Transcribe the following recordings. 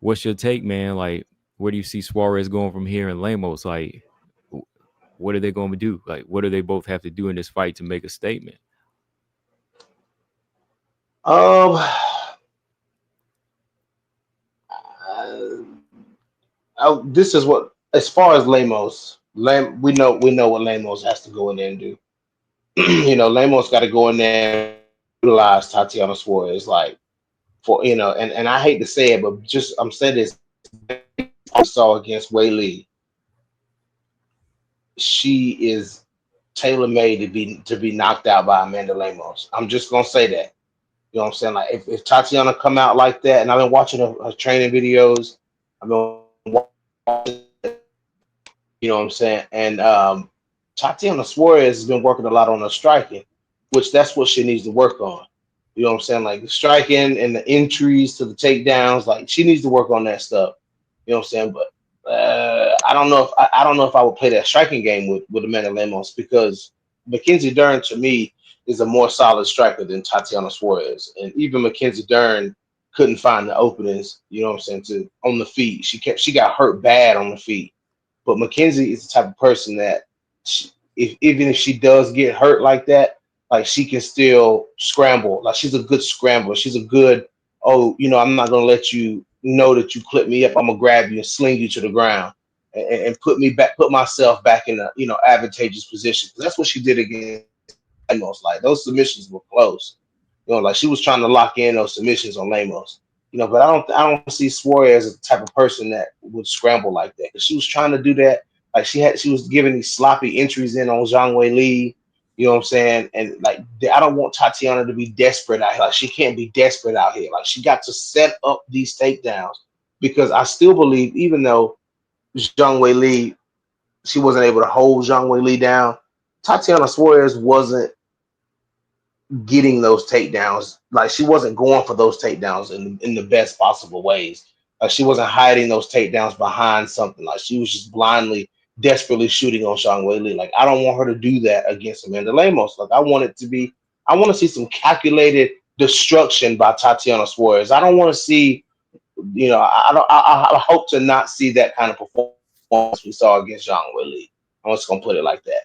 what's your take, man? Like, where do you see Suarez going from here and Lemos? Like, what are they going to do? Like, what do they both have to do in this fight to make a statement? Um, uh, this is what, as far as Lemos, we know what Lemos has to go in there and do. Lemos got to go in there and utilize Tatiana Suarez, like for and I hate to say it, but just I'm saying this. I saw against Wei Lee, she is tailor made to be knocked out by Amanda Lemos. I'm just gonna say that. You know what I'm saying? Like if Tatiana come out like that, and I've been watching her training videos, I've been what I'm saying, and Tatiana Suarez has been working a lot on her striking, which that's what she needs to work on. You know what I'm saying? Like the striking and the entries to the takedowns, like she needs to work on that stuff. You know what I'm saying? But I don't know if I would play that striking game with Amanda Lemos, because Mackenzie Dern to me is a more solid striker than Tatiana Suarez, and even Mackenzie Dern couldn't find the openings. You know what I'm saying? To on the feet, she got hurt bad on the feet. But Mackenzie is the type of person that even if she does get hurt like that, like she can still scramble. Like she's a good scrambler. She's a good, I'm not gonna let you know that you clip me up. I'm gonna grab you and sling you to the ground and put myself back in a advantageous position. That's what she did against Lemos. Like those submissions were close. Like she was trying to lock in those submissions on Lemos. But I don't see Suarez as the type of person that would scramble like that. 'Cause she was trying to do that. Like she was giving these sloppy entries in on Zhang Wei Li. You know what I'm saying? And like I don't want Tatiana to be desperate out here. Like she can't be desperate out here. Like she got to set up these takedowns, because I still believe, even though Zhang Wei Li, she wasn't able to hold Zhang Wei Li down, Tatiana Suarez wasn't getting those takedowns. Like she wasn't going for those takedowns in the best possible ways. Like she wasn't hiding those takedowns behind something. Like she was just blindly, desperately shooting on Sean Whaley. Like I don't want her to do that against Amanda Lemos. Like I want to see some calculated destruction by Tatiana Suarez. I don't want to see, I don't. I hope to not see that kind of performance we saw against Sean Whaley. I'm just gonna put it like that.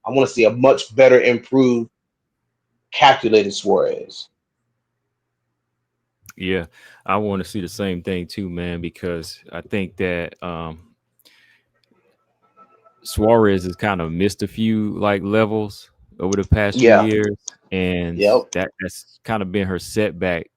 I want to see a much better, improved, calculated Suarez. Yeah, I want to see the same thing too, man, because I think that Suarez has kind of missed a few like levels over the past few Yeah. years, and Yep. that's kind of been her setback.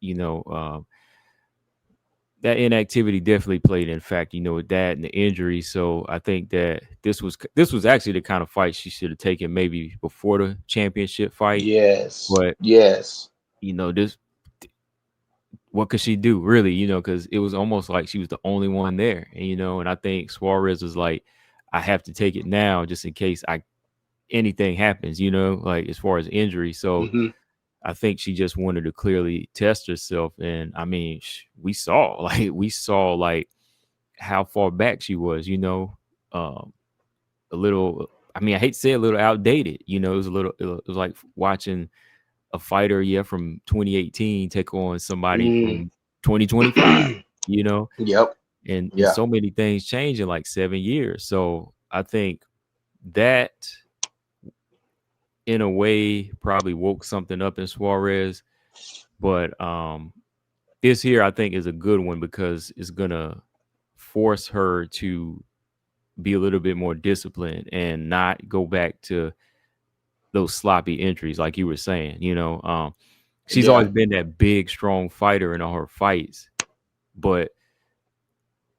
That inactivity definitely played in fact, with that and the injury. So I think that this was actually the kind of fight she should have taken maybe before the championship fight. Yes. But Yes. this what could she do really? Because it was almost like she was the only one there, and I think Suarez was like, I have to take it now just in case anything happens, like as far as injury. So Hmm. I think she just wanted to clearly test herself, and I mean, we saw like how far back she was, um, a little. I mean, I hate to say a little outdated. It was a little. It was like watching a fighter, yeah, from 2018 take on somebody Mm. from 2025. You know, Yep. and Yeah. so many things change in like 7 years. So I think that in a way probably woke something up in Suarez, but this here I think is a good one because it's gonna force her to be a little bit more disciplined and not go back to those sloppy entries like you were saying. She's always Yeah. been that big, strong fighter in all her fights, but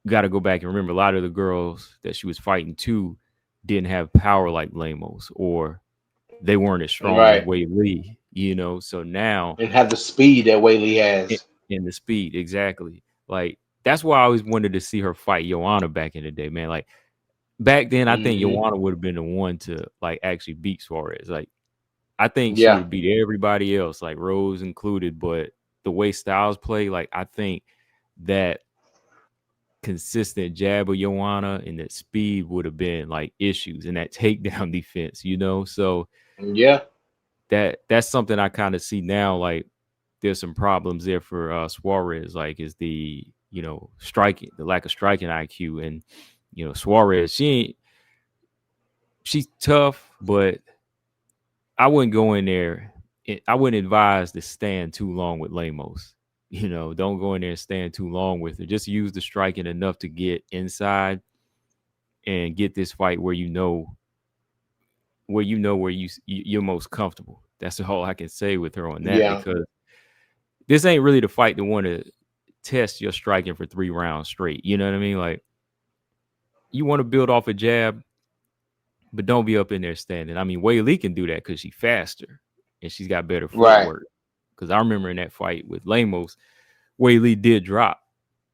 got to go back and remember a lot of the girls that she was fighting too didn't have power like Lemos, or they weren't as strong as Right. Wei Lee. So now And have the speed that Whaley in, has. in the speed, exactly. Like that's why I always wanted to see her fight Joanna back in the day, man. Like back then, I think Hmm. Joanna would have been the one to like actually beat Suarez. Like I think she would Yeah. have beat everybody else, like Rose included. But the way Styles play, like I think that consistent jab of Joanna and that speed would have been like issues in that takedown defense. So Yeah. that's something I kind of see now. Like there's some problems there for Suarez. Like is the striking, the lack of striking IQ. And Suarez, she's tough, but I wouldn't go in there. I wouldn't advise to stand too long with Lemos. Don't go in there and stand too long with her. Just use the striking enough to get inside and get this fight where you're most comfortable. That's all I can say with her on that, Yeah, because this ain't really the fight to want to test your striking for 3 rounds straight. You know what I mean? Like, you want to build off a jab, but don't be up in there standing. I mean, Wei Lee can do that because she's faster and she's got better right. footwork. Because I remember in that fight with Lemos, Wei Lee did drop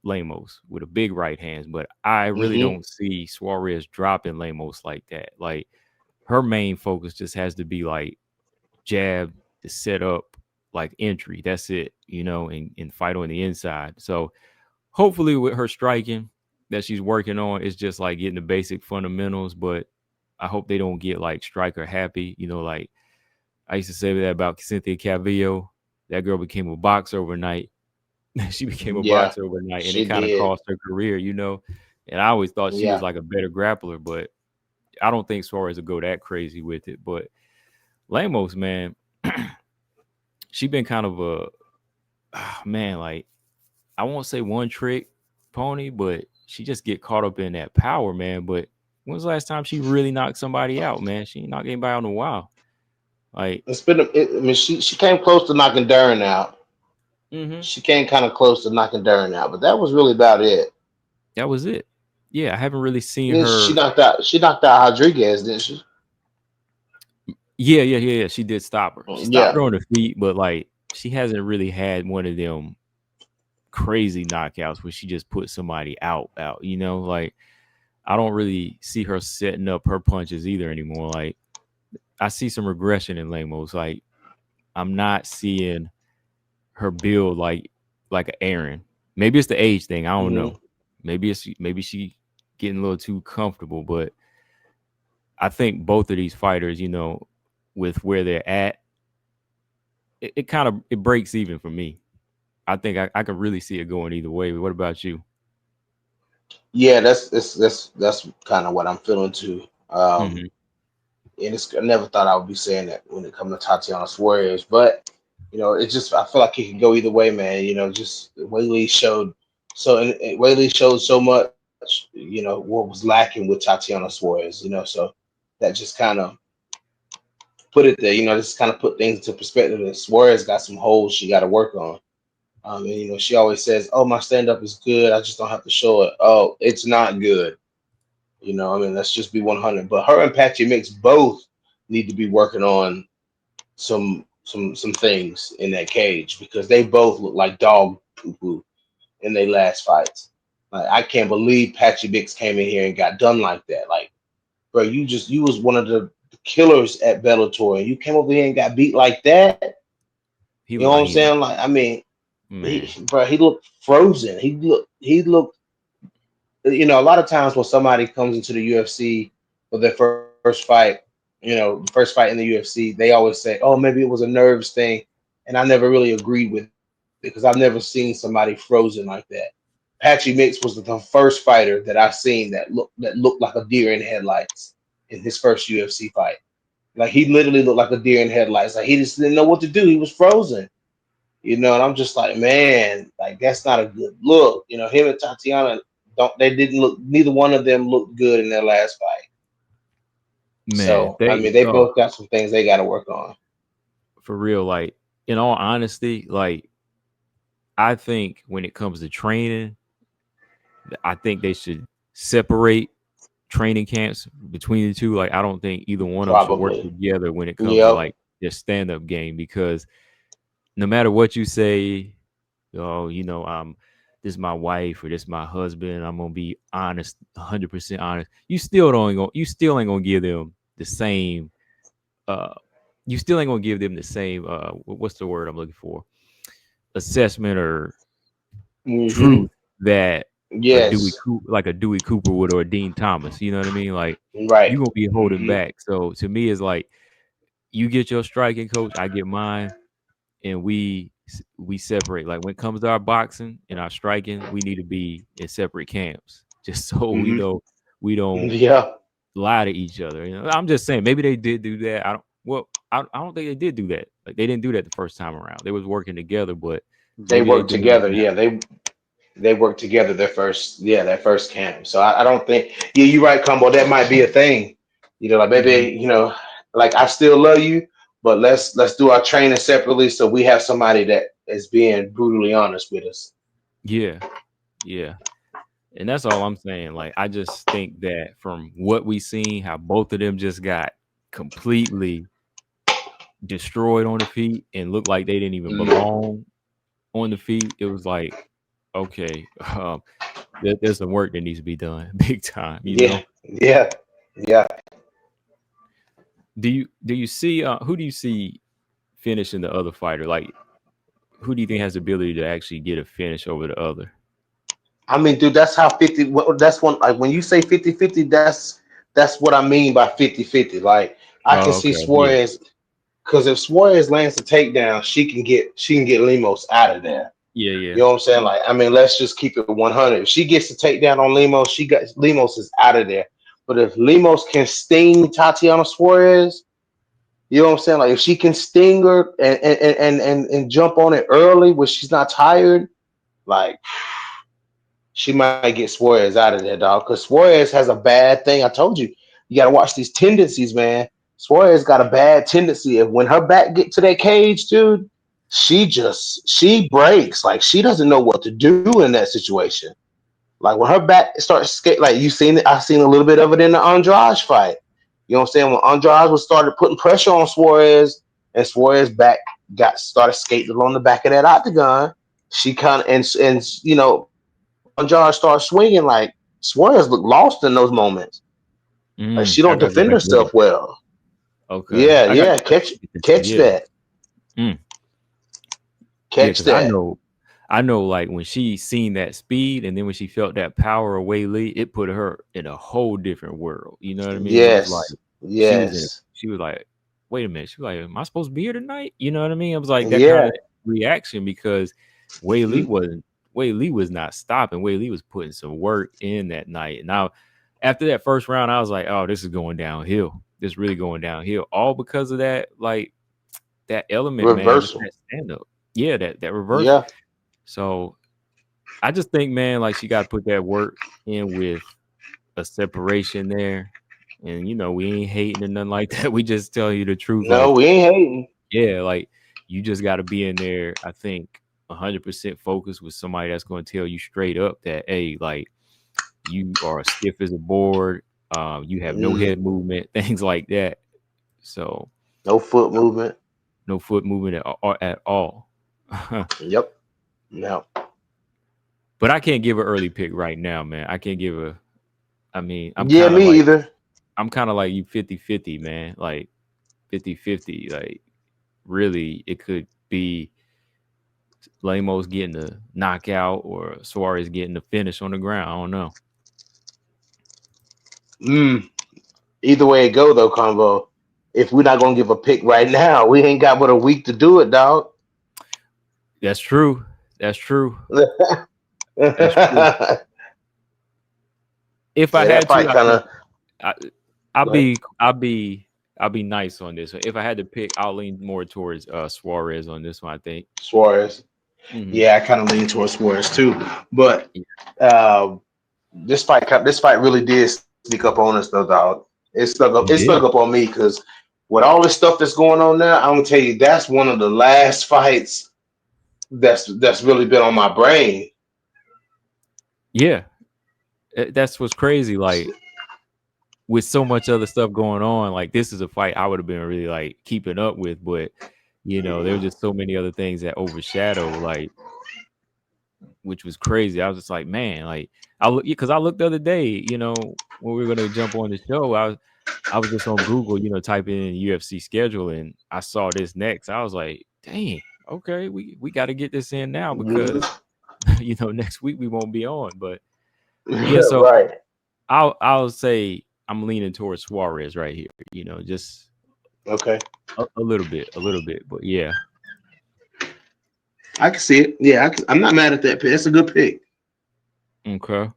Lemos with a big right hand, but I really Hmm. don't see Suarez dropping Lemos like that. Like, her main focus just has to be like jab to set up like entry. That's it, and fight on the inside. So hopefully with her striking that she's working on, it's just like getting the basic fundamentals. But I hope they don't get like striker happy. Like I used to say that about Cynthia Calvillo. That girl became a boxer overnight. She became a Yeah, boxer overnight, and it she kind of did. cost her career. And I always thought she was Yeah, like a better grappler, but I don't think Suarez would go that crazy with it. But Lemos, man, she been kind of a man, like, I won't say one trick pony, but she just get caught up in that power, man. But when's the last time she really knocked somebody out, man? She ain't knocked anybody out in a while. Like, I mean, she came close to knocking Dern out. mm-hmm. She came kind of close to knocking Dern out, but that was really about it. That was it. Yeah, I haven't really seen And then she her. knocked out. She knocked out Rodriguez, didn't she? Yeah, yeah, yeah, yeah. She did stop her. She stopped Yeah, her on her feet, but like she hasn't really had one of them crazy knockouts where she just put somebody out. Like, I don't really see her setting up her punches either anymore. Like, I see some regression in Lemos. Like, I'm not seeing her build like a Aaron. Maybe it's the age thing. I don't hmm know. Maybe she getting a little too comfortable. But I think both of these fighters, with where they're at, it kind of it breaks even for me. I think I could really see it going either way. What about you? yeah. That's kind of what I'm feeling too. Hmm. And I never thought I would be saying that when it comes to Tatiana Suarez, but it just I feel like it can go either way, man. Just Whaley showed Whaley showed so much, what was lacking with Tatiana Suarez, so that just kind of put it there, just kind of put things into perspective. And Suarez got some holes she got to work on. And she always says, "Oh, my stand up is good. I just don't have to show it." Oh, it's not good. I mean, let's just be 100. But her and Patchy Mix both need to be working on some things in that cage because they both look like dog poo poo in their last fights. Like I can't believe Patchy Mix came in here and got done like that. Like, bro, you was one of the killers at Bellator, and you came over here and got beat like that. You He know what looked I'm like he saying? Like, I mean, man. he looked frozen. He looked. A lot of times when somebody comes into the UFC for their first fight, first fight in the UFC, they always say, "Oh, maybe it was a nerves thing," and I never really agreed with it because I've never seen somebody frozen like that. Patchy Mix was the first fighter that I've seen that looked like a deer in headlights in his first UFC fight. Like he literally looked like a deer in headlights. Like he just didn't know what to do. He was frozen. And I'm just like, man, like that's not a good look. Him and Tatiana don't they didn't look neither one of them looked good in their last fight. Man, So I mean they both got some things they gotta work on. for real, like, in all honesty, like, I think when it comes to training, I think they should separate training camps between the two. Like, I don't think either one of them should work Probably. together when it comes to Yep. like their stand up game, because no matter what you say, oh, this is my wife or this is my husband, I'm gonna be honest, 100% honest. You still ain't gonna give them the same. Uh, you still ain't gonna give them the same. What's the word I'm looking for? Assessment or Hmm. truth that Yes. Like a Dewey Cooper would, or a Dean Thomas. You know what I mean? Like, you Right. gonna be holding Hmm. back. So to me, it's like, you get your striking coach, I get mine, and we we separate. Like when it comes to our boxing and our striking, we need to be in separate camps, just so Hmm. we don't Yeah, lie to each other. You know, I'm just saying maybe they did do that. I don't. Well, I don't think they did do that. Like they didn't do that the first time around. They was working together, but they maybe they work doing it together. now. Yeah, they work together that first camp. So I don't think, yeah, you're right, Combo. That might be a thing. Like Mhm. maybe, like I still love you, but let's do our training separately so we have somebody that is being brutally honest with us. Yeah, yeah. And that's all I'm saying. Like, I just think that from what we seen, how both of them just got completely destroyed on the feet and looked like they didn't even Mhm. belong on the feet. It was like, okay, there's some work that needs to be done, big time. You Yeah, know, yeah, yeah. do you see who do you see finishing the other fighter? Like, who do you think has the ability to actually get a finish over the other? I mean, dude, that's how 50, that's one, like when you say 50-50, that's what I mean by 50-50. Like I can Oh, see okay, yeah, Suarez, because if Suarez lands a takedown, she can get Lemos out of there. yeah, You yeah. know what I'm saying? Like, I mean, let's just keep it 100. If she gets the takedown on Lemos, Lemos is out of there. But if Lemos can sting Tatiana Suarez, you know what I'm saying? Like, if she can sting her and jump on it early when she's not tired, like she might get Suarez out of there, dog. Because Suarez has a bad thing. I told you, you got to watch these tendencies, man. Suarez got a bad tendency. If when her back get to that cage, dude, she breaks. Like she doesn't know what to do in that situation. Like when her back starts skate, like you seen it. I seen a little bit of it in the Andrade fight. You know what I'm saying? When Andrade was started putting pressure on Suarez, and Suarez back got started skating along the back of that octagon, she kind of when Andrade started swinging, like Suarez looked lost in those moments. Like she I don't gotta go defend back and look herself at that. well. Okay, Yeah, I gotta yeah. go back Catch and look at this. catch Yeah. that. Mm. Yeah, Catch because I that. know, like when she seen that speed, and then when she felt that power of Wei Lee, it put her in a whole different world. You know what I mean? It was like Yes. she was in. Yes. She was like, "Wait a minute." She was like, "Am I supposed to be here tonight?" You know what I mean? It was like that kind Yeah. of reaction because Wei Lee Mhm. wasn't. Wei Lee was not stopping. Wei Lee was putting some work in that night. And now, after that first round, I was like, "Oh, this is going downhill. This really going downhill." All because of that, like that element, man. Just Reversal. that stand up. Yeah, that reversal. Yeah. So I just think, man, like she got to put that work in with a separation there. And we ain't hating or nothing like that. We just tell you the truth. No, Like, we ain't hating. yeah, like you just got to be in there. I think 100% focused with somebody that's going to tell you straight up that, hey, like you are stiff as a board. You have no Mm, head movement, things like that. So no foot movement. no foot movement at all. Yep. No. But I can't give an early pick right now, man. I can't give a. I mean, Yeah, me either. I'm kind of like you 50-50, man. Like 50-50. Like really, it could be Lemos getting the knockout or Suarez getting the finish on the ground. I don't know. Mm. Either way it go though, Convo. If we're not gonna give a pick right now, we ain't got but a week to do it, dog. That's true. That's true. That's true. Yeah, If I that had to, fight I kind think of. I, I'll Go ahead. be I'll be I'll be nice on this one. If I had to pick, I'll lean more towards Suarez on this one. I think. Suarez. Hmm. Yeah, I kind of lean towards Suarez too. But uh, this fight really did sneak up on us though, dog. It It snuck up did. on me because with all this stuff that's going on now, I'm gonna tell you that's one of the last fights that's really been on my brain. Yeah, that's what's crazy. Like with so much other stuff going on, like this is a fight I would have been really like keeping up with, but there were just so many other things that overshadow, like which was crazy. I was just like, man, like I look because I looked the other day, when we were gonna jump on the show, I was just on Google, typing in UFC schedule, and I saw this next. I was like, dang, okay, we got to get this in now Mhm. because next week we won't be on. But yeah, so Right. I'll say I'm leaning towards Suarez right here. Just Okay. a little bit, but yeah. I can see it. Yeah, I'm not mad at that pick. That's a good pick. Okay.